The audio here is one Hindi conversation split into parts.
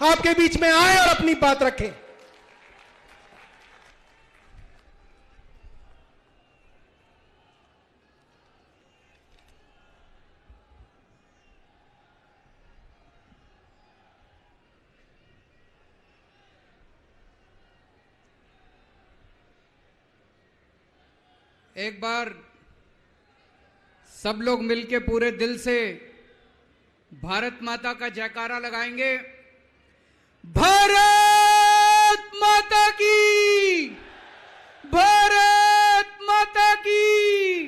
आपके बीच में आए और अपनी बात रखें। एक बार सब लोग मिलके पूरे दिल से भारत माता का जयकारा लगाएंगे। भारत माता की, भारत माता की,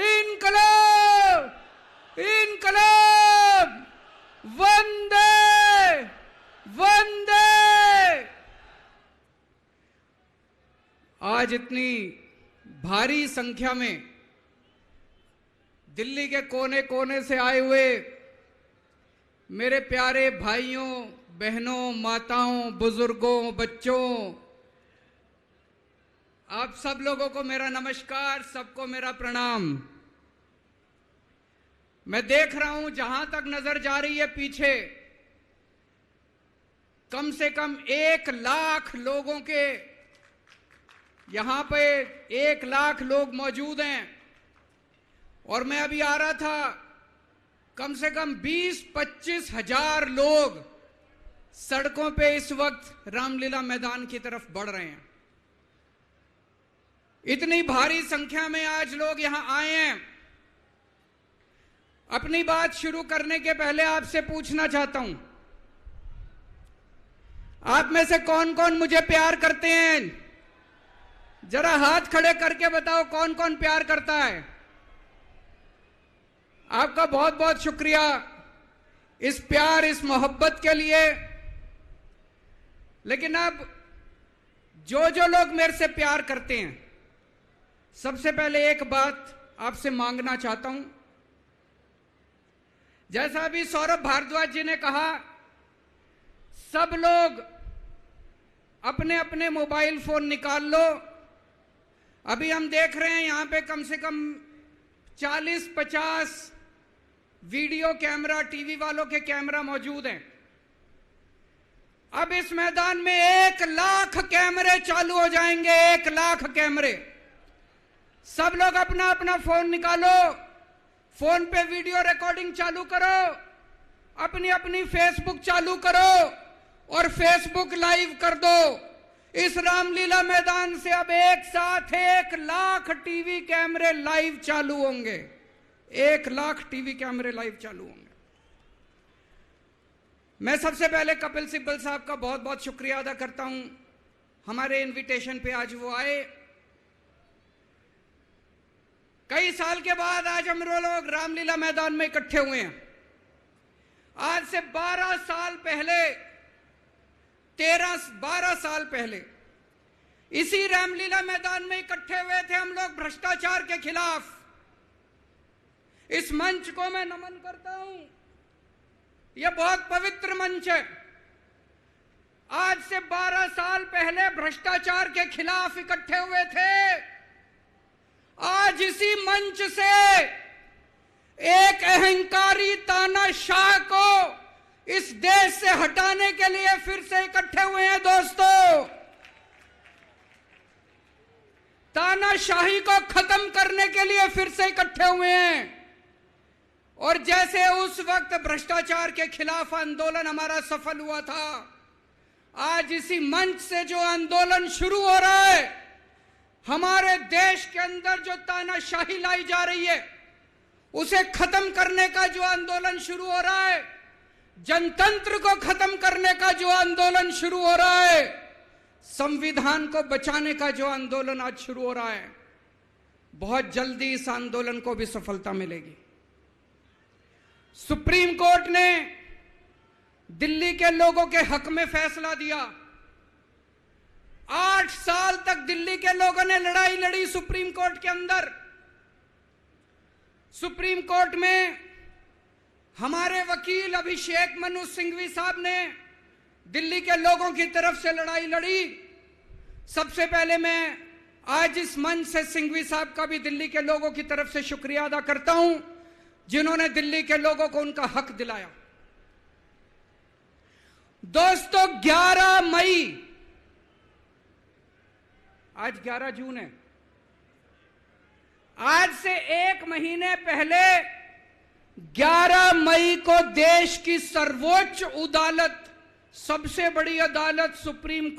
इनकलाब, इनकलाब, वंदे, वंदे। आज इतनी भारी संख्या में दिल्ली के कोने कोने से आए हुए मेरे प्यारे भाइयों, बहनों, माताओं, बुजुर्गों, बच्चों, आप सब लोगों को मेरा नमस्कार, सबको मेरा प्रणाम। मैं देख रहा हूं जहां तक नजर जा रही है पीछे कम से कम 1 लाख लोगों के, यहां पे 1 लाख लोग मौजूद हैं। और मैं अभी आ रहा था, कम से कम 20-25 हजार लोग सड़कों पे इस वक्त रामलीला मैदान की तरफ बढ़ रहे हैं। इतनी भारी संख्या में आज लोग यहां आए हैं। अपनी बात शुरू करने के पहले आपसे पूछना चाहता हूं, आप में से कौन कौन मुझे प्यार करते हैं? जरा हाथ खड़े करके बताओ कौन कौन प्यार करता है। आपका बहुत बहुत शुक्रिया इस प्यार, इस मोहब्बत के लिए। लेकिन अब जो लोग मेरे से प्यार करते हैं, सबसे पहले एक बात आपसे मांगना चाहता हूं। जैसा अभी सौरभ भारद्वाज जी ने कहा, सब लोग अपने अपने मोबाइल फोन निकाल लो। अभी हम देख रहे हैं यहां पे कम से कम 40-50 वीडियो कैमरा, टीवी वालों के कैमरा मौजूद हैं। अब इस मैदान में 1 लाख कैमरे चालू हो जाएंगे, 1 लाख कैमरे। सब लोग अपना अपना फोन निकालो, फोन पे वीडियो रिकॉर्डिंग चालू करो, अपनी अपनी फेसबुक चालू करो और फेसबुक लाइव कर दो। इस रामलीला मैदान से अब एक साथ 1 लाख टीवी कैमरे लाइव चालू होंगे। 1 लाख टीवी कैमरे लाइव चालू होंगे। मैं सबसे पहले कपिल सिब्बल साहब का बहुत बहुत शुक्रिया अदा करता हूं, हमारे इनविटेशन पे आज वो आए। कई साल के बाद आज हम लोग रामलीला मैदान में इकट्ठे हुए हैं। आज से 12 साल पहले, 12 साल पहले इसी रामलीला मैदान में इकट्ठे हुए थे हम लोग भ्रष्टाचार के खिलाफ। इस मंच को मैं नमन करता हूं, यह बहुत पवित्र मंच है। आज से 12 साल पहले भ्रष्टाचार के खिलाफ इकट्ठे हुए थे। आज इसी मंच से एक अहंकारी तानाशाह को इस देश से हटाने के लिए फिर से इकट्ठे हुए हैं। दोस्तों, तानाशाही को खत्म करने के लिए फिर से इकट्ठे हुए हैं। और जैसे उस वक्त भ्रष्टाचार के खिलाफ आंदोलन हमारा सफल हुआ था, आज इसी मंच से जो आंदोलन शुरू हो रहा है, हमारे देश के अंदर जो तानाशाही लाई जा रही है उसे खत्म करने का जो आंदोलन शुरू हो रहा है, जनतंत्र को खत्म करने का जो आंदोलन शुरू हो रहा है, संविधान को बचाने का जो आंदोलन आज शुरू हो रहा है, बहुत जल्दी इस आंदोलन को भी सफलता मिलेगी। सुप्रीम कोर्ट ने दिल्ली के लोगों के हक में फैसला दिया। 8 साल तक दिल्ली के लोगों ने लड़ाई लड़ी सुप्रीम कोर्ट के अंदर। सुप्रीम कोर्ट में हमारे वकील अभिषेक मनु सिंघवी साहब ने दिल्ली के लोगों की तरफ से लड़ाई लड़ी। सबसे पहले मैं आज इस मंच से सिंघवी साहब का भी दिल्ली के लोगों की तरफ से शुक्रिया अदा करता हूं, जिन्होंने दिल्ली के लोगों को उनका हक दिलाया। दोस्तों 11 मई, आज 11 जून है, आज से 1 महीने पहले 11 मई को देश की सर्वोच्च अदालत, सबसे बड़ी अदालत सुप्रीम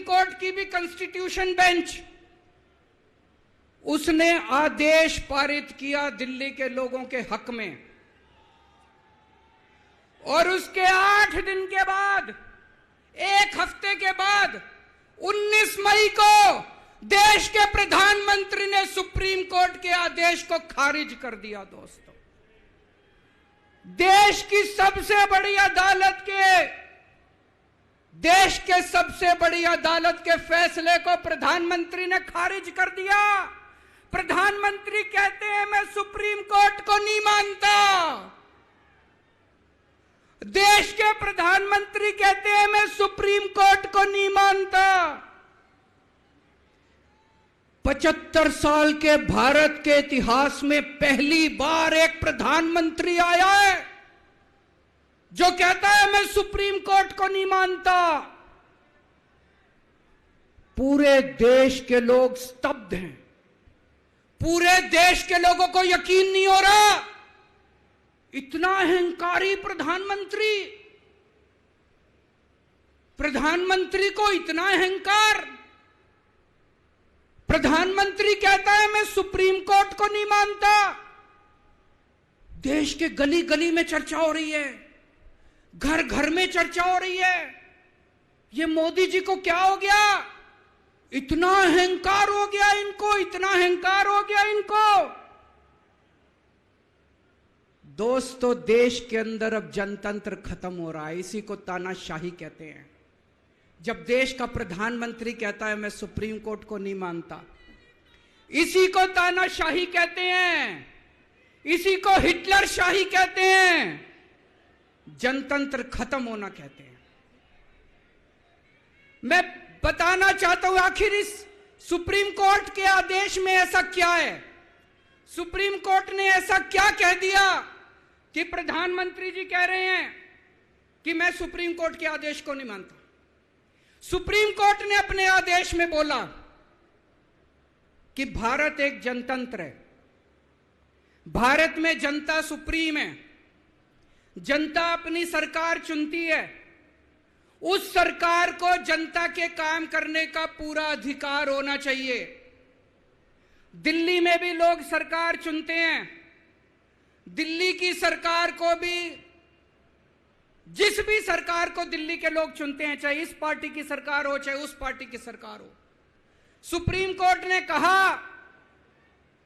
कोर्ट की भी कॉन्स्टिट्यूशन बेंच, उसने आदेश पारित किया दिल्ली के लोगों के हक में। और उसके 8 दिन के बाद, 1 हफ्ते के बाद 19 मई को देश के प्रधानमंत्री ने सुप्रीम कोर्ट के आदेश को खारिज कर दिया। दोस्तों, देश की सबसे बड़ी अदालत के फैसले को प्रधानमंत्री ने खारिज कर दिया। प्रधानमंत्री कहते हैं मैं सुप्रीम कोर्ट को नहीं मानता। देश के प्रधानमंत्री कहते हैं मैं सुप्रीम कोर्ट को नहीं मानता। 75 साल के भारत के इतिहास में पहली बार एक प्रधानमंत्री आया है जो कहता है मैं सुप्रीम कोर्ट को नहीं मानता। पूरे देश के लोग स्तब्ध हैं। पूरे देश के लोगों को यकीन नहीं हो रहा, इतना अहंकारी प्रधानमंत्री को इतना अहंकार। प्रधानमंत्री कहता है मैं सुप्रीम कोर्ट को नहीं मानता। देश के गली गली में चर्चा हो रही है, घर घर में चर्चा हो रही है, ये मोदी जी को क्या हो गया, इतना अहंकार हो गया इनको, इतना अहंकार हो गया इनको। दोस्तों, देश के अंदर अब जनतंत्र खत्म हो रहा है, इसी को तानाशाही कहते हैं। जब देश का प्रधानमंत्री कहता है मैं सुप्रीम कोर्ट को नहीं मानता, इसी को तानाशाही कहते हैं, इसी को हिटलर शाही कहते हैं, जनतंत्र खत्म होना कहते हैं। मैं बताना चाहता हूं आखिर इस सुप्रीम कोर्ट के आदेश में ऐसा क्या है। सुप्रीम कोर्ट ने ऐसा क्या कह दिया कि प्रधानमंत्री जी कह रहे हैं कि मैं सुप्रीम कोर्ट के आदेश को नहीं मानता। सुप्रीम कोर्ट ने अपने आदेश में बोला कि भारत एक जनतंत्र है, भारत में जनता सुप्रीम है, जनता अपनी सरकार चुनती है, उस सरकार को जनता के काम करने का पूरा अधिकार होना चाहिए। दिल्ली में भी लोग सरकार चुनते हैं, दिल्ली की सरकार को भी, जिस भी सरकार को दिल्ली के लोग चुनते हैं, चाहे इस पार्टी की सरकार हो चाहे उस पार्टी की सरकार हो, सुप्रीम कोर्ट ने कहा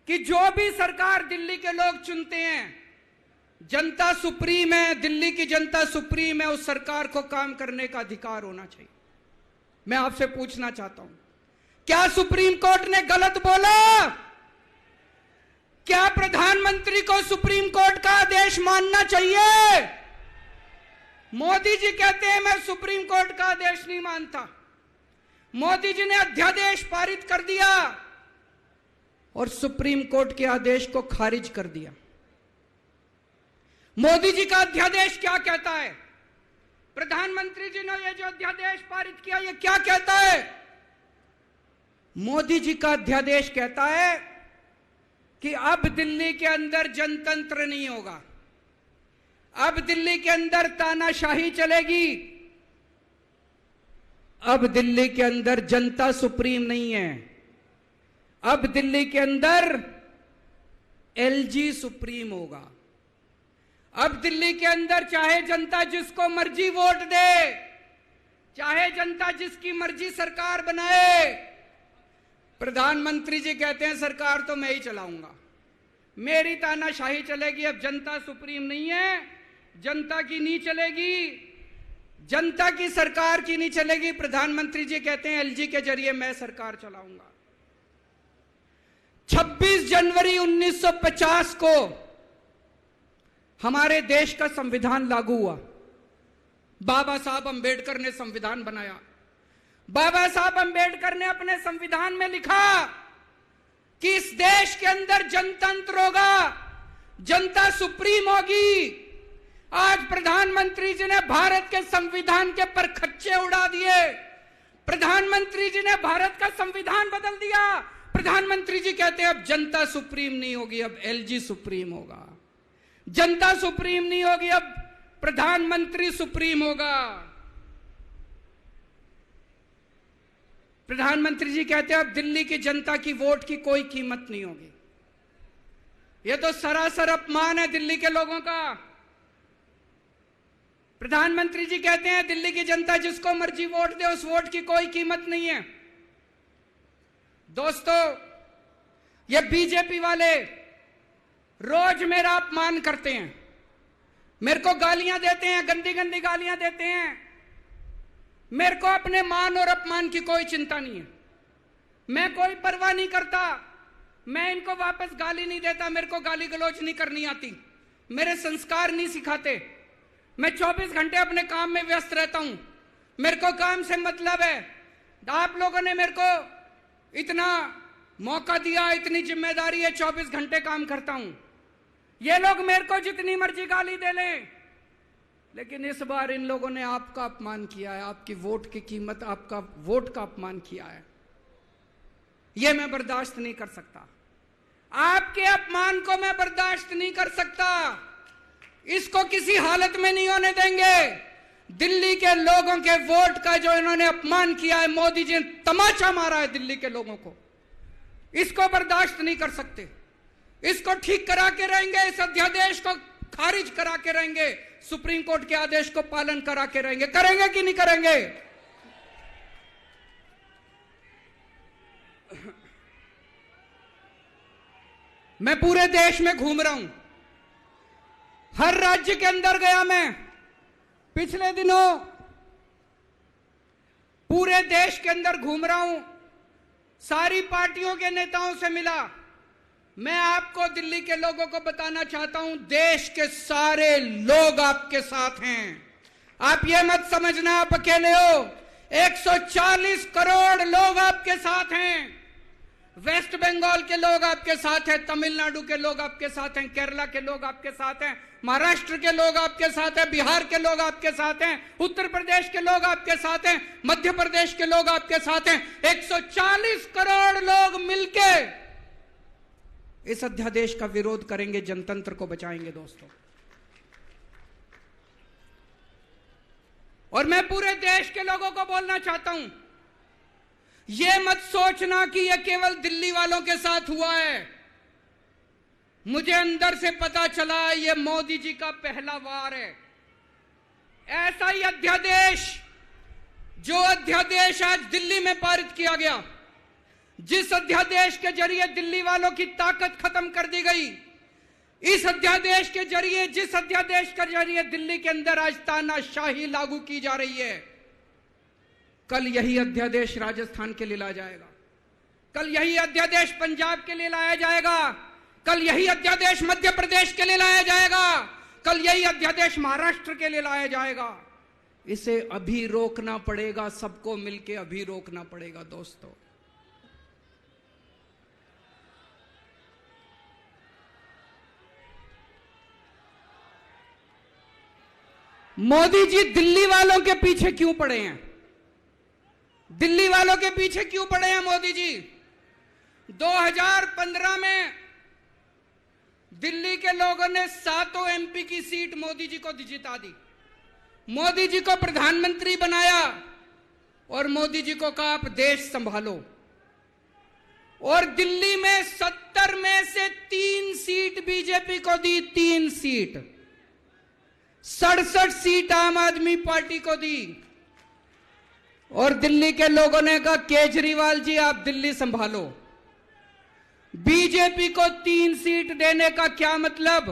कि जो भी सरकार दिल्ली के लोग चुनते हैं, जनता सुप्रीम है, दिल्ली की जनता सुप्रीम है, उस सरकार को काम करने का अधिकार होना चाहिए। मैं आपसे पूछना चाहता हूं, क्या सुप्रीम कोर्ट ने गलत बोला? क्या प्रधानमंत्री को सुप्रीम कोर्ट का आदेश मानना चाहिए? मोदी जी कहते हैं मैं सुप्रीम कोर्ट का आदेश नहीं मानता। मोदी जी ने अध्यादेश पारित कर दिया और सुप्रीम कोर्ट के आदेश को खारिज कर दिया। मोदी जी का अध्यादेश क्या कहता है? प्रधानमंत्री जी ने यह जो अध्यादेश पारित किया, यह क्या कहता है? मोदी जी का अध्यादेश कहता है कि अब दिल्ली के अंदर जनतंत्र नहीं होगा, अब दिल्ली के अंदर तानाशाही चलेगी, अब दिल्ली के अंदर जनता सुप्रीम नहीं है, अब दिल्ली के अंदर एलजी सुप्रीम होगा। अब दिल्ली के अंदर चाहे जनता जिसको मर्जी वोट दे, चाहे जनता जिसकी मर्जी सरकार बनाए, प्रधानमंत्री जी कहते हैं सरकार तो मैं ही चलाऊंगा, मेरी तानाशाही चलेगी। अब जनता सुप्रीम नहीं है, जनता की नहीं चलेगी, जनता की सरकार की नहीं चलेगी। प्रधानमंत्री जी कहते हैं एलजी के जरिए मैं सरकार चलाऊंगा। 26 जनवरी 1950 को हमारे देश का संविधान लागू हुआ। बाबा साहब अंबेडकर ने संविधान बनाया। बाबा साहब अंबेडकर ने अपने संविधान में लिखा कि इस देश के अंदर जनतंत्र होगा, जनता सुप्रीम होगी, आज प्रधानमंत्री जी ने भारत के संविधान के परखच्चे उड़ा दिए। प्रधानमंत्री जी ने भारत का संविधान बदल दिया। प्रधानमंत्री जी कहते हैं अब जनता सुप्रीम नहीं होगी, अब एलजी सुप्रीम होगा। जनता सुप्रीम नहीं होगी, अब प्रधानमंत्री सुप्रीम होगा। प्रधानमंत्री जी कहते हैं अब दिल्ली की जनता की वोट की कोई कीमत नहीं होगी। यह तो सरासर अपमान है दिल्ली के लोगों का। प्रधानमंत्री जी कहते हैं दिल्ली की जनता जिसको मर्जी वोट दे, उस वोट की कोई कीमत नहीं है। दोस्तों, ये बीजेपी वाले रोज मेरा अपमान करते हैं, मेरे को गालियां देते हैं, गंदी गंदी गालियां देते हैं। मेरे को अपने मान और अपमान की कोई चिंता नहीं है, मैं कोई परवाह नहीं करता। मैं इनको वापस गाली नहीं देता, मेरे को गाली गलौज नहीं करनी आती, मेरे संस्कार नहीं सिखाते। मैं 24 घंटे अपने काम में व्यस्त रहता हूं, मेरे को काम से मतलब है। आप लोगों ने मेरे को इतना मौका दिया, इतनी जिम्मेदारी है, 24 घंटे काम करता हूं। ये लोग मेरे को जितनी मर्जी गाली दे लें, लेकिन इस बार इन लोगों ने आपका अपमान किया है, आपकी वोट की कीमत, आपका वोट का अपमान किया है। यह मैं बर्दाश्त नहीं कर सकता, आपके अपमान को मैं बर्दाश्त नहीं कर सकता। इसको किसी हालत में नहीं होने देंगे। दिल्ली के लोगों के वोट का जो इन्होंने अपमान किया है, मोदी जी ने तमाचा मारा है दिल्ली के लोगों को, इसको बर्दाश्त नहीं कर सकते। इसको ठीक करा के रहेंगे, इस अध्यादेश को खारिज करा के रहेंगे, सुप्रीम कोर्ट के आदेश को पालन करा के रहेंगे। करेंगे कि नहीं करेंगे? मैं पूरे देश में घूम रहा हूं, हर राज्य के अंदर गया। मैं पिछले दिनों पूरे देश के अंदर घूम रहा हूं, सारी पार्टियों के नेताओं से मिला। मैं आपको दिल्ली के लोगों को बताना चाहता हूं, देश के सारे लोग आपके साथ हैं। आप ये मत समझना आप अकेले हो, 140 करोड़ लोग आपके साथ हैं। वेस्ट बंगाल के लोग आपके साथ हैं, तमिलनाडु के लोग आपके साथ हैं, केरला के लोग आपके साथ हैं, महाराष्ट्र के लोग आपके साथ हैं, बिहार के लोग आपके साथ हैं, उत्तर प्रदेश के लोग आपके साथ हैं, मध्य प्रदेश के लोग आपके साथ हैं। 140 करोड़ लोग मिलके इस अध्यादेश का विरोध करेंगे, जनतंत्र को बचाएंगे दोस्तों। और मैं पूरे देश के लोगों को बोलना चाहता हूं, यह मत सोचना कि यह केवल दिल्ली वालों के साथ हुआ है। मुझे अंदर से पता चला यह मोदी जी का पहला वार है। ऐसा ही अध्यादेश, जो अध्यादेश आज दिल्ली में पारित किया गया, जिस अध्यादेश के जरिए दिल्ली वालों की ताकत खत्म कर दी गई, इस अध्यादेश के जरिए, जिस अध्यादेश के जरिए दिल्ली के अंदर आज तानाशाही लागू की जा रही है, कल यही अध्यादेश राजस्थान के लिए लाया जाएगा, कल यही अध्यादेश पंजाब के लिए लाया जाएगा, कल यही अध्यादेश मध्य प्रदेश के लिए लाया जाएगा, कल यही अध्यादेश महाराष्ट्र के लिए लाया जाएगा। इसे अभी रोकना पड़ेगा, सबको मिलकर अभी रोकना पड़ेगा दोस्तों। मोदी जी दिल्ली वालों के पीछे क्यों पड़े हैं? दिल्ली वालों के पीछे क्यों पड़े हैं मोदी जी? 2015 में दिल्ली के लोगों ने 7 एमपी की सीट मोदी जी को जिता दी, मोदी जी को प्रधानमंत्री बनाया और मोदी जी को कहा आप देश संभालो। और दिल्ली में 70 में से 3 सीट बीजेपी को दी, 3 सीट, 67 सीट आम आदमी पार्टी को दी। और दिल्ली के लोगों ने कहा केजरीवाल जी आप दिल्ली संभालो। बीजेपी को 3 सीट देने का क्या मतलब?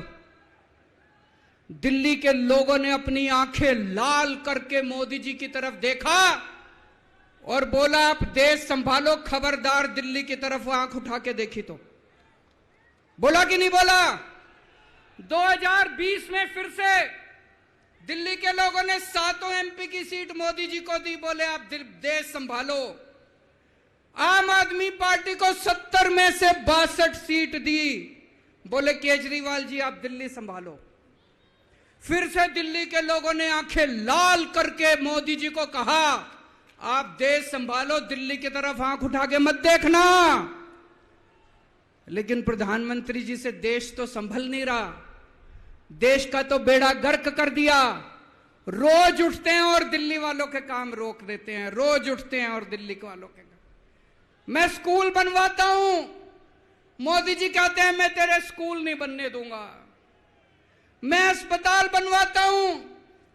दिल्ली के लोगों ने अपनी आंखें लाल करके मोदी जी की तरफ देखा और बोला आप देश संभालो, खबरदार दिल्ली की तरफ आंख उठा के देखी तो। बोला कि नहीं बोला? 2020 में फिर से दिल्ली के लोगों ने 7 एमपी की सीट मोदी जी को दी, बोले आप देश संभालो। आम आदमी पार्टी को 70 में से 62 सीट दी, बोले केजरीवाल जी आप दिल्ली संभालो। फिर से दिल्ली के लोगों ने आंखें लाल करके मोदी जी को कहा, आप देश संभालो, दिल्ली की तरफ आंख उठा के मत देखना। लेकिन प्रधानमंत्री जी से देश तो संभल नहीं रहा, देश का तो बेड़ा गर्क कर दिया। रोज उठते हैं और दिल्ली वालों के काम रोक देते हैं, रोज उठते हैं और दिल्ली वालों के काम। मैं स्कूल बनवाता हूं, मोदी जी कहते हैं मैं तेरे स्कूल नहीं बनने दूंगा। मैं अस्पताल बनवाता हूं,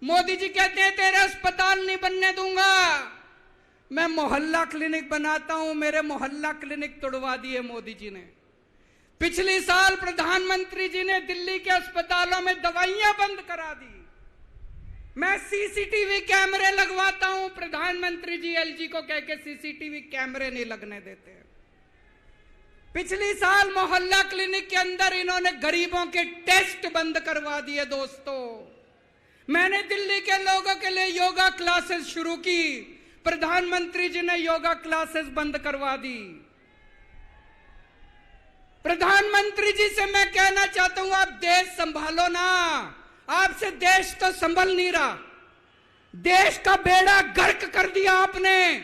मोदी जी कहते हैं तेरे अस्पताल नहीं बनने दूंगा। मैं मोहल्ला क्लिनिक बनाता हूं, मेरे मोहल्ला क्लिनिक तोड़वा दिए मोदी जी ने। पिछले साल प्रधानमंत्री जी ने दिल्ली के अस्पतालों में दवाइयां बंद करा दी। मैं सीसीटीवी कैमरे लगवाता हूं, प्रधानमंत्री जी एलजी को कह के सीसीटीवी कैमरे नहीं लगने देते। पिछले साल मोहल्ला क्लिनिक के अंदर इन्होंने गरीबों के टेस्ट बंद करवा दिए। दोस्तों, मैंने दिल्ली के लोगों के लिए योगा क्लासेस शुरू की, प्रधानमंत्री जी ने योगा क्लासेस बंद करवा दी। प्रधानमंत्री जी से मैं कहना चाहता हूं, आप देश संभालो ना, आपसे देश तो संभल नहीं रहा। देश का बेड़ा गर्क कर दिया आपने।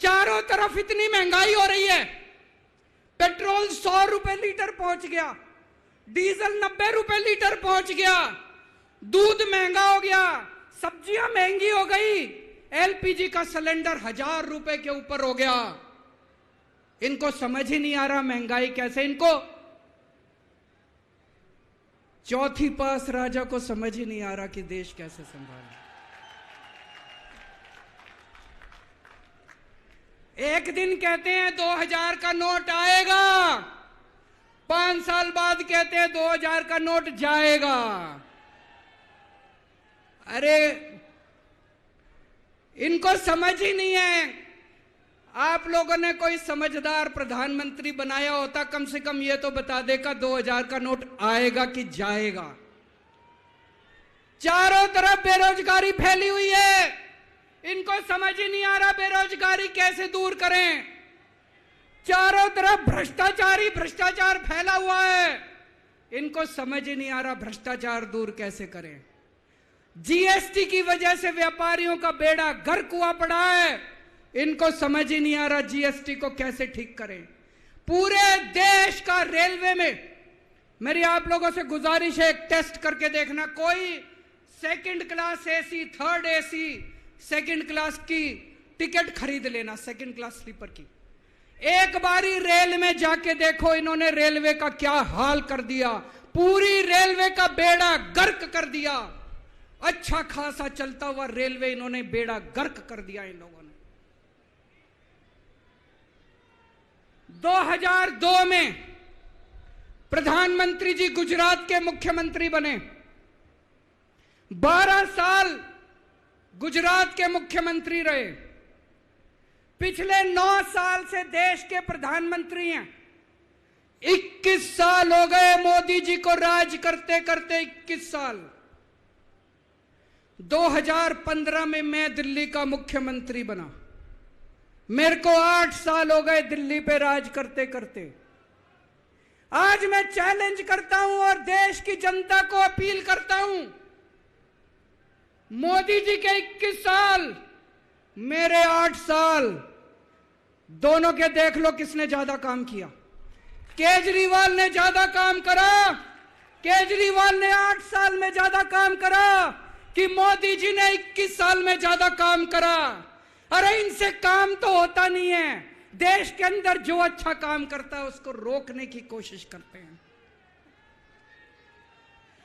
चारों तरफ इतनी महंगाई हो रही है, पेट्रोल 100 रुपए लीटर पहुंच गया, डीजल 90 रुपए लीटर पहुंच गया, दूध महंगा हो गया, सब्जियां महंगी हो गई, एलपीजी का सिलेंडर 1000 रुपए के ऊपर हो गया। इनको समझ ही नहीं आ रहा महंगाई कैसे, इनको चौथी पास राजा को समझ ही नहीं आ रहा कि देश कैसे संभाले। एक दिन कहते हैं 2000 का नोट आएगा, 5 साल बाद कहते हैं 2000 का नोट जाएगा। अरे इनको समझ ही नहीं है। आप लोगों ने कोई समझदार प्रधानमंत्री बनाया होता, कम से कम ये तो बता देगा 2000 का नोट आएगा कि जाएगा। चारों तरफ बेरोजगारी फैली हुई है, इनको समझ ही नहीं आ रहा बेरोजगारी कैसे दूर करें। चारों तरफ भ्रष्टाचार फैला हुआ है, इनको समझ ही नहीं आ रहा भ्रष्टाचार दूर कैसे करें। जीएसटी की वजह से व्यापारियों का बेड़ा गर्क हुआ पड़ा है, इनको समझ ही नहीं आ रहा जीएसटी को कैसे ठीक करें। पूरे देश का रेलवे में मेरी आप लोगों से गुजारिश है, एक टेस्ट करके देखना। कोई second class AC, third AC, second class की टिकट खरीद लेना, सेकंड क्लास स्लीपर की। एक बारी रेल में जाके देखो इन्होंने रेलवे का क्या हाल कर दिया। पूरी रेलवे का बेड़ा गर्क कर दिया। अच्छा खासा चलता हुआ रेलवे इन्होंने बेड़ा गर्क कर दिया इन लोगों ने। 2002 में प्रधानमंत्री जी गुजरात के मुख्यमंत्री बने, 12 साल गुजरात के मुख्यमंत्री रहे। पिछले 9 साल से देश के प्रधानमंत्री हैं। 21 साल हो गए मोदी जी को राज करते करते, 21 साल। 2015 में मैं दिल्ली का मुख्यमंत्री बना, मेरे को 8 साल हो गए दिल्ली पे राज करते करते। आज मैं चैलेंज करता हूं और देश की जनता को अपील करता हूं, मोदी जी के 21 साल, मेरे 8 साल, दोनों के देख लो किसने ज्यादा काम किया। केजरीवाल ने ज्यादा काम करा, केजरीवाल ने 8 साल में ज्यादा काम करा कि मोदी जी ने 21 साल में ज्यादा काम करा। अरे इनसे काम तो होता नहीं है। देश के अंदर जो अच्छा काम करता है उसको रोकने की कोशिश करते हैं।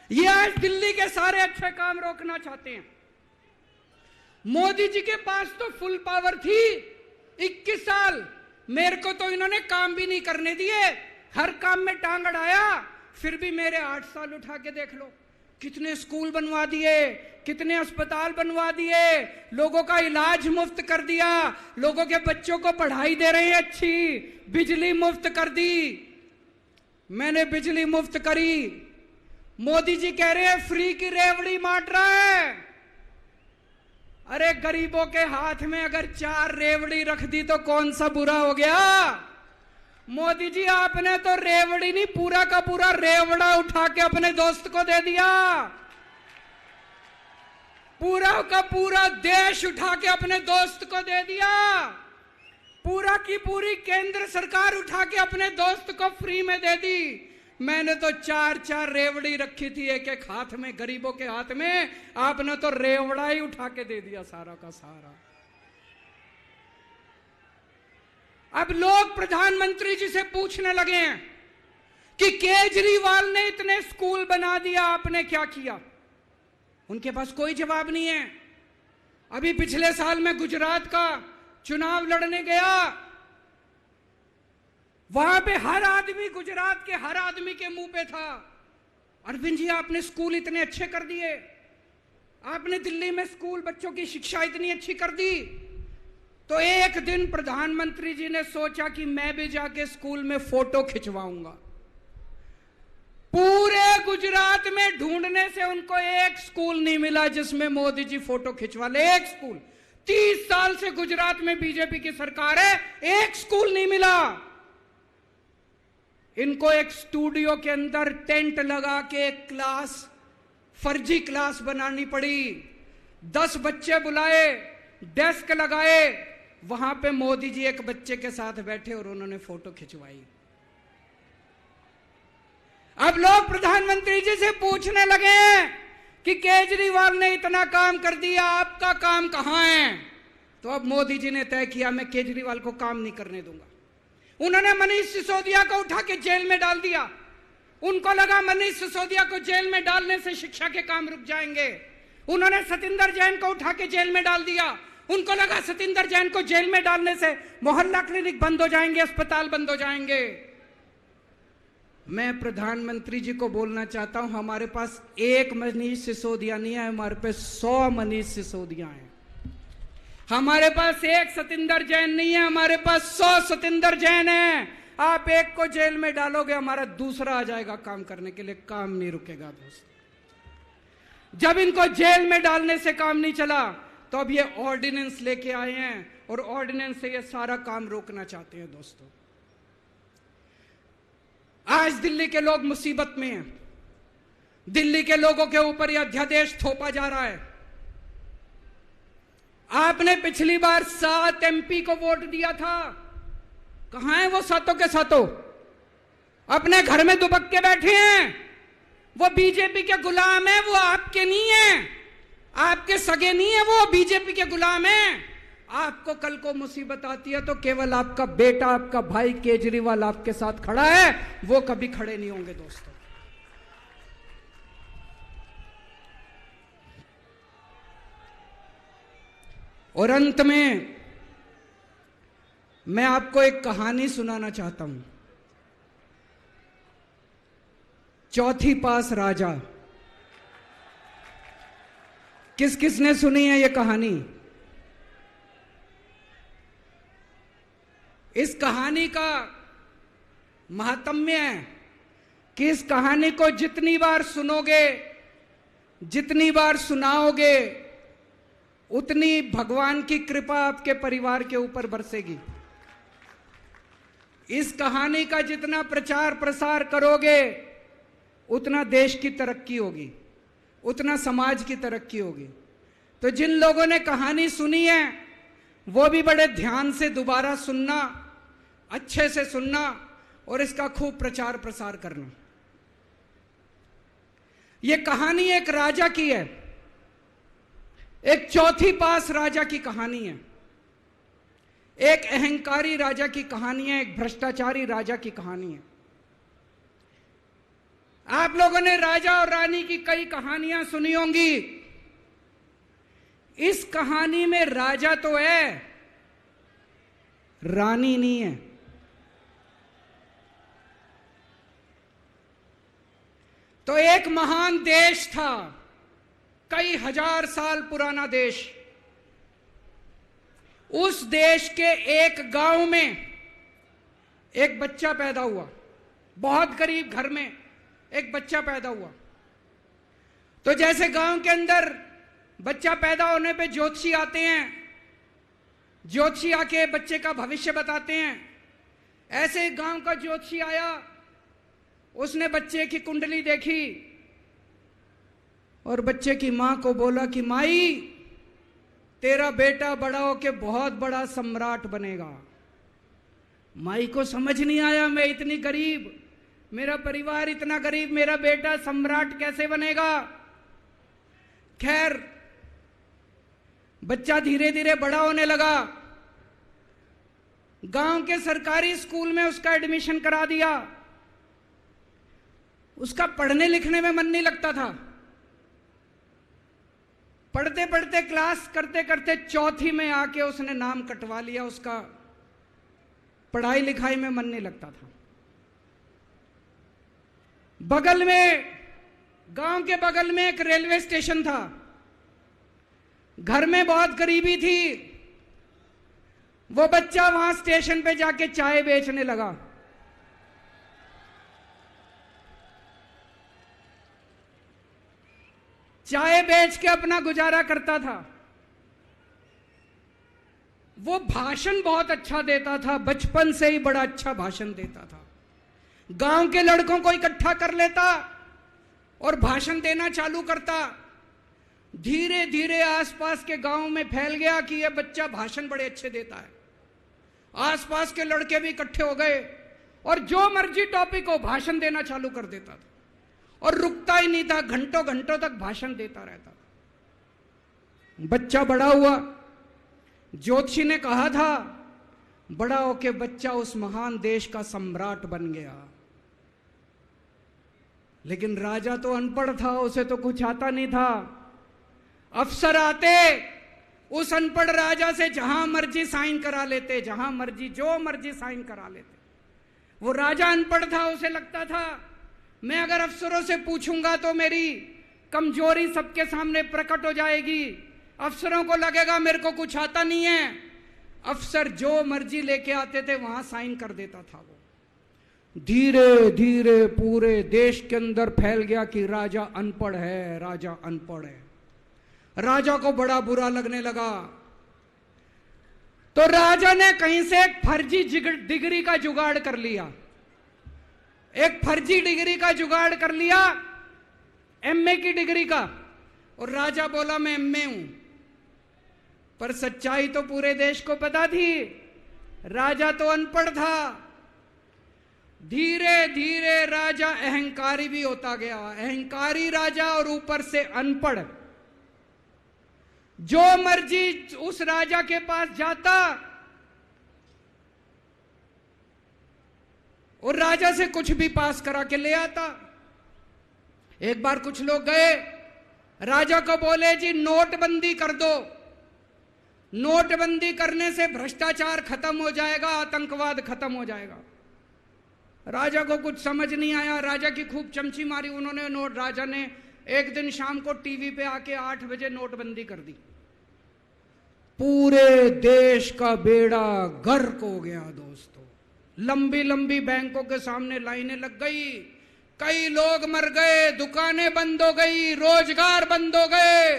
ये आज दिल्ली के सारे अच्छे काम रोकना चाहते हैं। मोदी जी के पास तो फुल पावर थी 21 साल, मेरे को तो इन्होंने काम भी नहीं करने दिए, हर काम में टांग अड़ाया। फिर भी मेरे 8 साल उठा के देख लो, कितने स्कूल बनवा दिए, कितने अस्पताल बनवा दिए, लोगों का इलाज मुफ्त कर दिया, लोगों के बच्चों को पढ़ाई दे रहे हैं अच्छी, बिजली मुफ्त कर दी। मैंने बिजली मुफ्त करी। मोदी जी कह रहे हैं फ्री की रेवड़ी बांट रहा है। अरे गरीबों के हाथ में अगर 4 रेवड़ी रख दी तो कौन सा बुरा हो गया। मोदी जी आपने तो रेवड़ी नहीं, पूरा का पूरा रेवड़ा उठा के अपने दोस्त को दे दिया। पूरा का पूरा देश उठा के अपने दोस्त को दे दिया। पूरा की पूरी केंद्र सरकार उठा के अपने दोस्त को फ्री में दे दी। मैंने तो 4-4 रेवड़ी रखी थी एक एक हाथ में, गरीबों के हाथ में। आपने तो रेवड़ा ही उठा के दे दिया सारा का सारा। अब लोग प्रधानमंत्री जी से पूछने लगे हैं कि केजरीवाल ने इतने स्कूल बना दिया, आपने क्या किया? उनके पास कोई जवाब नहीं है। अभी पिछले साल मैं गुजरात का चुनाव लड़ने गया, वहां पे हर आदमी, गुजरात के हर आदमी के मुंह पे था, अरविंद जी आपने स्कूल इतने अच्छे कर दिए, आपने दिल्ली में स्कूल बच्चों की शिक्षा इतनी अच्छी कर दी। तो एक दिन प्रधानमंत्री जी ने सोचा कि मैं भी जाके स्कूल में फोटो खिंचवाऊंगा। पूरे गुजरात में ढूंढने से उनको एक स्कूल नहीं मिला जिसमें मोदी जी फोटो खिंचवा ले। एक स्कूल, 30 साल से गुजरात में बीजेपी की सरकार है, एक स्कूल नहीं मिला। इनको एक स्टूडियो के अंदर टेंट लगा के एक क्लास, फर्जी क्लास बनानी पड़ी। 10 बच्चे बुलाए, डेस्क लगाए, वहां पे मोदी जी एक बच्चे के साथ बैठे और उन्होंने फोटो खिंचवाई। अब लोग प्रधानमंत्री जी से पूछने लगे हैं कि केजरीवाल ने इतना काम कर दिया, आपका काम कहां है? तो अब मोदी जी ने तय किया मैं केजरीवाल को काम नहीं करने दूंगा। उन्होंने मनीष सिसोदिया को उठा के जेल में डाल दिया। उनको लगा मनीष सिसोदिया को जेल में डालने से शिक्षा के काम रुक जाएंगे। उन्होंने सतिंदर जैन को उठा के जेल में डाल दिया। उनको लगा सतिंदर जैन को जेल में डालने से मोहल्ला क्लिनिक बंद हो जाएंगे, अस्पताल बंद हो जाएंगे। मैं प्रधानमंत्री जी को बोलना चाहता हूं, हमारे पास एक मनीष सिसोदिया नहीं है, हमारे पास 100 मनीष सिसोदिया हैं। हमारे पास एक सतिंदर जैन नहीं है, हमारे पास 100 सतिंदर जैन है। आप एक को जेल में डालोगे, हमारा दूसरा आ जाएगा काम करने के लिए, काम नहीं रुकेगा दोस्त। जब इनको जेल में डालने से काम नहीं चला तो अब ये ऑर्डिनेंस लेके आए हैं और ऑर्डिनेंस से ये सारा काम रोकना चाहते हैं दोस्तों। आज दिल्ली के लोग मुसीबत में हैं। दिल्ली के लोगों के ऊपर यह अध्यादेश थोपा जा रहा है। आपने पिछली बार 7 MP को वोट दिया था, कहां है वो सातों के सातों? अपने घर में दुबक के बैठे हैं। वो बीजेपी के गुलाम है, वो आपके नहीं है, आपके सगे नहीं है, वो बीजेपी के गुलाम है। आपको कल को मुसीबत आती है तो केवल आपका बेटा, आपका भाई केजरीवाल आपके साथ खड़ा है, वो कभी खड़े नहीं होंगे दोस्तों। और अंत में मैं आपको एक कहानी सुनाना चाहता हूं। चौथी पास राजा, किस किस ने सुनी है ये कहानी? इस कहानी का महात्म्य है कि इस कहानी को जितनी बार सुनोगे, जितनी बार सुनाओगे, उतनी भगवान की कृपा आपके परिवार के ऊपर बरसेगी। इस कहानी का जितना प्रचार प्रसार करोगे, उतना देश की तरक्की होगी, उतना समाज की तरक्की होगी। तो जिन लोगों ने कहानी सुनी है वो भी बड़े ध्यान से दोबारा सुनना, अच्छे से सुनना और इसका खूब प्रचार प्रसार करना। यह कहानी एक राजा की है, एक चौथी पास राजा की कहानी है, एक अहंकारी राजा की कहानी है, एक भ्रष्टाचारी राजा की कहानी है। आप लोगों ने राजा और रानी की कई कहानियां सुनी होंगी। इस कहानी में राजा तो है, रानी नहीं है। तो एक महान देश था, कई हजार साल पुराना देश। उस देश के एक गांव में एक बच्चा पैदा हुआ, बहुत गरीब घर में एक बच्चा पैदा हुआ। तो जैसे गांव के अंदर बच्चा पैदा होने पे ज्योतिषी आते हैं, ज्योतिषी आके बच्चे का भविष्य बताते हैं, ऐसे गांव का ज्योतिषी आया, उसने बच्चे की कुंडली देखी और बच्चे की मां को बोला कि माई, तेरा बेटा बड़ा होके बहुत बड़ा सम्राट बनेगा। माई को समझ नहीं आया, मैं इतनी गरीब, मेरा परिवार इतना गरीब, मेरा बेटा सम्राट कैसे बनेगा। खैर, बच्चा धीरे धीरे बड़ा होने लगा। गांव के सरकारी स्कूल में उसका एडमिशन करा दिया। उसका पढ़ने लिखने में मन नहीं लगता था। पढ़ते पढ़ते, क्लास करते करते चौथी में आके उसने नाम कटवा लिया। उसका पढ़ाई लिखाई में मन नहीं लगता था। बगल में, गांव के बगल में एक रेलवे स्टेशन था। घर में बहुत गरीबी थी। वो बच्चा वहां स्टेशन पे जाके चाय बेचने लगा। चाय बेच के अपना गुजारा करता था। वो भाषण बहुत अच्छा देता था, बचपन से ही बड़ा अच्छा भाषण देता था। गांव के लड़कों को इकट्ठा कर लेता और भाषण देना चालू करता। धीरे धीरे आसपास के गांव में फैल गया कि यह बच्चा भाषण बड़े अच्छे देता है। आसपास के लड़के भी इकट्ठे हो गए और जो मर्जी टॉपिक हो भाषण देना चालू कर देता था और रुकता ही नहीं था। घंटों घंटों तक भाषण देता रहता था। बच्चा बड़ा हुआ। ज्योतिषी ने कहा था, बड़ा होके बच्चा उस महान देश का सम्राट बन गया। लेकिन राजा तो अनपढ़ था, उसे तो कुछ आता नहीं था। अफसर आते, उस अनपढ़ राजा से जहां मर्जी साइन करा लेते, जहां मर्जी जो मर्जी साइन करा लेते। वो राजा अनपढ़ था, उसे लगता था मैं अगर अफसरों से पूछूंगा तो मेरी कमजोरी सबके सामने प्रकट हो जाएगी। अफसरों को लगेगा मेरे को कुछ आता नहीं है। अफसर जो मर्जी लेके आते थे वहां साइन कर देता था। वो धीरे धीरे पूरे देश के अंदर फैल गया कि राजा अनपढ़ है, राजा अनपढ़ है। राजा को बड़ा बुरा लगने लगा। तो राजा ने कहीं से एक फर्जी डिग्री का जुगाड़ कर लिया। एक फर्जी डिग्री का जुगाड़ कर लिया, एमए की डिग्री का। और राजा बोला मैं एमए हूं। पर सच्चाई तो पूरे देश को पता थी, राजा तो अनपढ़ था। धीरे धीरे राजा अहंकारी भी होता गया। अहंकारी राजा और ऊपर से अनपढ़। जो मर्जी उस राजा के पास जाता और राजा से कुछ भी पास करा के ले आता। एक बार कुछ लोग गए, राजा को बोले जी नोटबंदी कर दो। नोटबंदी करने से भ्रष्टाचार खत्म हो जाएगा, आतंकवाद खत्म हो जाएगा। राजा को कुछ समझ नहीं आया। राजा की खूब चमची मारी उन्होंने। राजा ने एक दिन शाम को टीवी पे आके 8 बजे नोटबंदी कर दी। पूरे देश का बेड़ा गर्क हो गया दोस्तों। लंबी लंबी बैंकों के सामने लाइनें लग गई। कई लोग मर गए, दुकानें बंद हो गई, रोजगार बंद हो गए,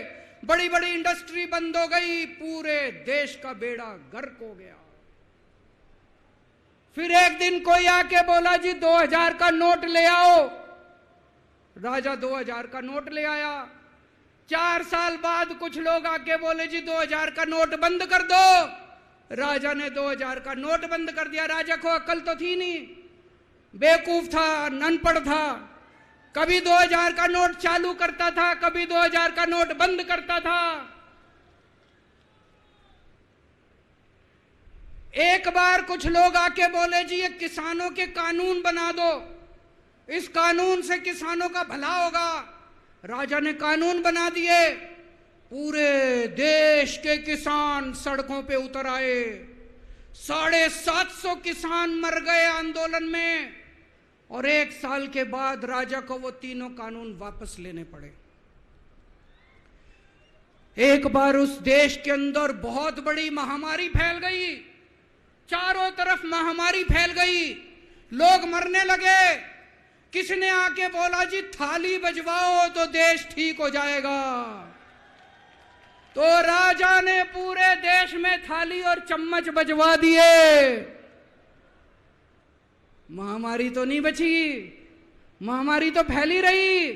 बड़ी बड़ी इंडस्ट्री बंद हो गई। पूरे देश का बेड़ा गर्क हो गया। फिर एक दिन कोई आके बोला जी 2000 का नोट ले आओ। राजा 2000 का नोट ले आया। 4 साल बाद कुछ लोग आके बोले जी 2000 का नोट बंद कर दो। राजा ने 2000 का नोट बंद कर दिया। राजा को अकल तो थी नहीं, बेवकूफ था, अनपढ़ था। कभी 2000 का नोट चालू करता था, कभी 2000 का नोट बंद करता था। एक बार कुछ लोग आके बोले जी ये किसानों के कानून बना दो, इस कानून से किसानों का भला होगा। राजा ने कानून बना दिए। पूरे देश के किसान सड़कों पे उतर आए। 750 किसान मर गए आंदोलन में। और 1 साल के बाद राजा को वो तीनों कानून वापस लेने पड़े। एक बार उस देश के अंदर बहुत बड़ी महामारी फैल गई। चारों तरफ महामारी फैल गई, लोग मरने लगे। किसने आके बोला जी थाली बजवाओ तो देश ठीक हो जाएगा। तो राजा ने पूरे देश में थाली और चम्मच बजवा दिए। महामारी तो नहीं बची, महामारी तो फैली रही।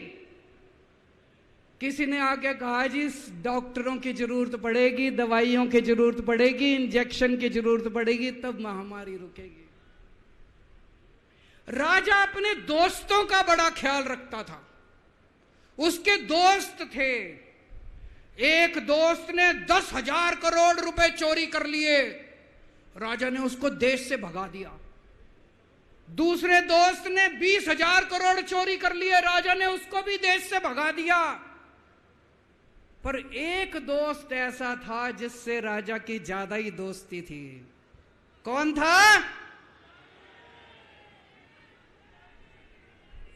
किसी ने आके कहा जी डॉक्टरों की जरूरत पड़ेगी, दवाइयों की जरूरत पड़ेगी, इंजेक्शन की जरूरत पड़ेगी, तब महामारी रुकेगी। राजा अपने दोस्तों का बड़ा ख्याल रखता था। उसके दोस्त थे। एक दोस्त ने 10,000 करोड़ रुपए चोरी कर लिए, राजा ने उसको देश से भगा दिया। दूसरे दोस्त ने 20,000 करोड़ चोरी कर लिए, राजा ने उसको भी देश से भगा दिया। पर एक दोस्त ऐसा था जिससे राजा की ज्यादा ही दोस्ती थी। कौन था?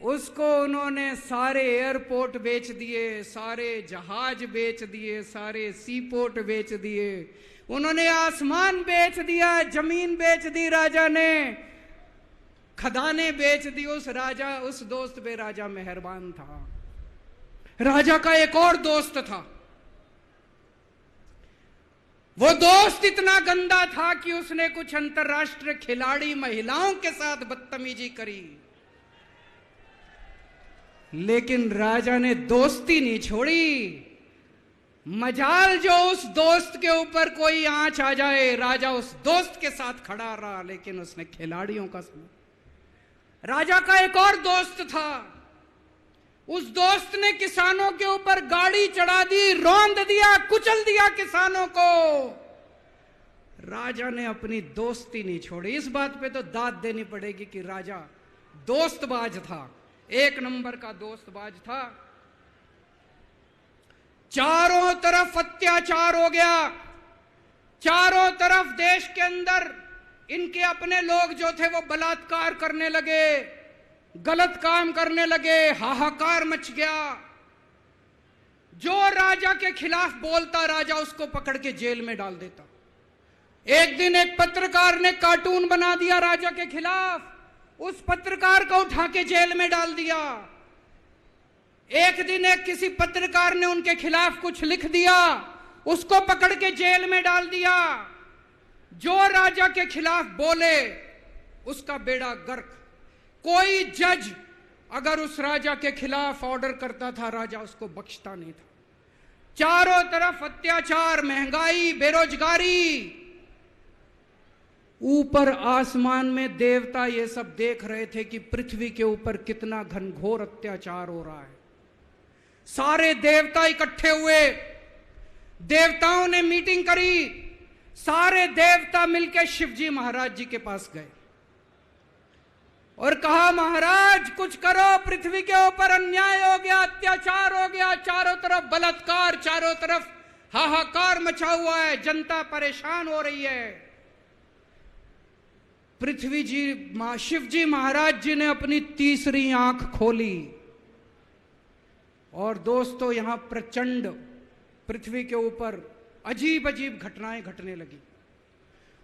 उसको उन्होंने सारे एयरपोर्ट बेच दिए, सारे जहाज बेच दिए, सारे सी पोर्ट बेच दिए, उन्होंने आसमान बेच दिया, जमीन बेच दी राजा ने, खदानें बेच दी। उस दोस्त पे राजा मेहरबान था। राजा का एक और दोस्त था। वो दोस्त इतना गंदा था कि उसने कुछ अंतर्राष्ट्रीय खिलाड़ी महिलाओं के साथ बदतमीजी करी, लेकिन राजा ने दोस्ती नहीं छोड़ी। मजाल जो उस दोस्त के ऊपर कोई आंच आ जाए, राजा उस दोस्त के साथ खड़ा रहा, लेकिन उसने खिलाड़ियों का सुना। राजा का एक और दोस्त था। उस दोस्त ने किसानों के ऊपर गाड़ी चढ़ा दी, रौंद दिया, कुचल दिया किसानों को। राजा ने अपनी दोस्ती नहीं छोड़ी। इस बात पे तो दाद देनी पड़ेगी कि राजा दोस्तबाज था, एक नंबर का दोस्तबाज था। चारों तरफ अत्याचार हो गया, चारों तरफ देश के अंदर इनके अपने लोग जो थे वो बलात्कार करने लगे, गलत काम करने लगे, हाहाकार मच गया। जो राजा के खिलाफ बोलता, राजा उसको पकड़ के जेल में डाल देता। एक दिन एक पत्रकार ने कार्टून बना दिया राजा के खिलाफ, उस पत्रकार को उठा के जेल में डाल दिया। एक दिन एक किसी पत्रकार ने उनके खिलाफ कुछ लिख दिया, उसको पकड़ के जेल में डाल दिया। जो राजा के खिलाफ बोले उसका बेड़ा गर्क। कोई जज अगर उस राजा के खिलाफ ऑर्डर करता था, राजा उसको बख्शता नहीं था। चारों तरफ अत्याचार, महंगाई, बेरोजगारी। ऊपर आसमान में देवता ये सब देख रहे थे कि पृथ्वी के ऊपर कितना घनघोर अत्याचार हो रहा है। सारे देवता इकट्ठे हुए, देवताओं ने मीटिंग करी। सारे देवता मिलकर शिवजी महाराज जी के पास गए और कहा, महाराज कुछ करो, पृथ्वी के ऊपर अन्याय हो गया, अत्याचार हो गया, चारों तरफ बलात्कार, चारों तरफ हाहाकार मचा हुआ है, जनता परेशान हो रही है। पृथ्वी जी, शिवजी महाराज जी ने अपनी तीसरी आंख खोली और दोस्तों यहां प्रचंड पृथ्वी के ऊपर अजीब अजीब घटनाएं घटने लगी।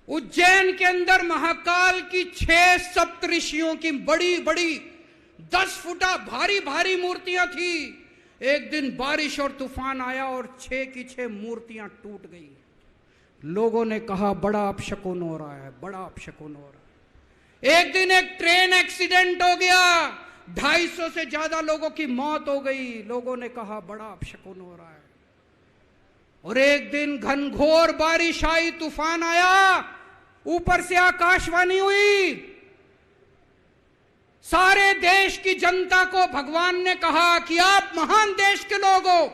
उज्जैन के अंदर महाकाल की 6 सप्तऋषियों की बड़ी बड़ी 10 फुटा भारी भारी मूर्तियां थी। एक दिन बारिश और तूफान आया और 6 की 6 मूर्तियां टूट गई। लोगों ने कहा बड़ा अपशकुन हो रहा है, बड़ा अपशकुन हो रहा है। एक दिन एक ट्रेन एक्सीडेंट हो गया, 250 से ज्यादा लोगों की मौत हो गई। लोगों ने कहा बड़ा अपशकुन हो रहा है। और एक दिन घनघोर बारिश आई, तूफान आया, ऊपर से आकाशवाणी हुई। सारे देश की जनता को भगवान ने कहा कि आप महान देश के लोग हो,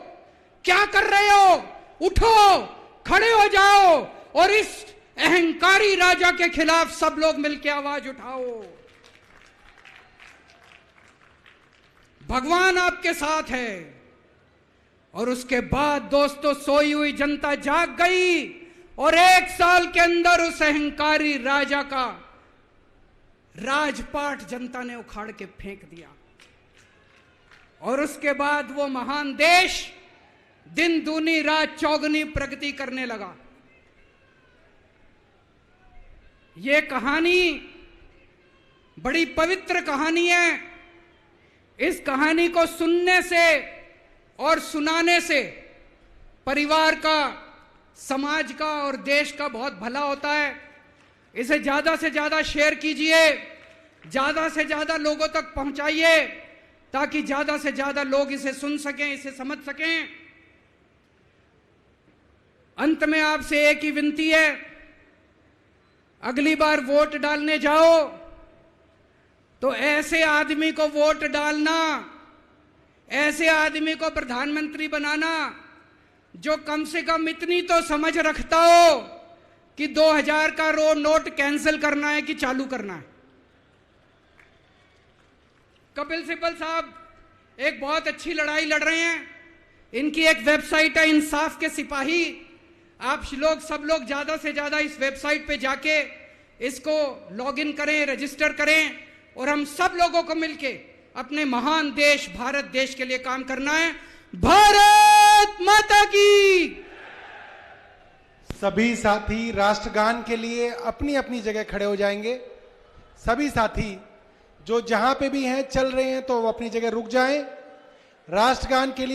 क्या कर रहे हो? उठो, खड़े हो जाओ और इस अहंकारी राजा के खिलाफ सब लोग मिलकर आवाज उठाओ। भगवान आपके साथ है। और उसके बाद दोस्तों सोई हुई जनता जाग गई और 1 साल के अंदर उस अहंकारी राजा का राजपाट जनता ने उखाड़ के फेंक दिया। और उसके बाद वो महान देश दिन दूनी रात चौगुनी प्रगति करने लगा। ये कहानी बड़ी पवित्र कहानी है। इस कहानी को सुनने से और सुनाने से परिवार का, समाज का और देश का बहुत भला होता है। इसे ज्यादा से ज्यादा शेयर कीजिए, ज्यादा से ज्यादा लोगों तक पहुंचाइए ताकि ज्यादा से ज्यादा लोग इसे सुन सकें, इसे समझ सकें। अंत में आपसे एक ही विनती है, अगली बार वोट डालने जाओ तो ऐसे आदमी को वोट डालना, ऐसे आदमी को प्रधानमंत्री बनाना जो कम से कम इतनी तो समझ रखता हो कि 2000 का नोट कैंसिल करना है कि चालू करना है। कपिल सिब्बल साहब एक बहुत अच्छी लड़ाई लड़ रहे हैं। इनकी एक वेबसाइट है इंसाफ के सिपाही। आप लोग सब लोग ज्यादा से ज्यादा इस वेबसाइट पे जाके इसको लॉगिन करें, रजिस्टर करें और हम सब लोगों को मिलके अपने महान देश भारत देश के लिए काम करना है। भारत माता की। सभी साथी राष्ट्रगान के लिए अपनी अपनी जगह खड़े हो जाएंगे। सभी साथी जो जहां पे भी हैं चल रहे हैं तो वो अपनी जगह रुक जाएं। राष्ट्रगान के लिए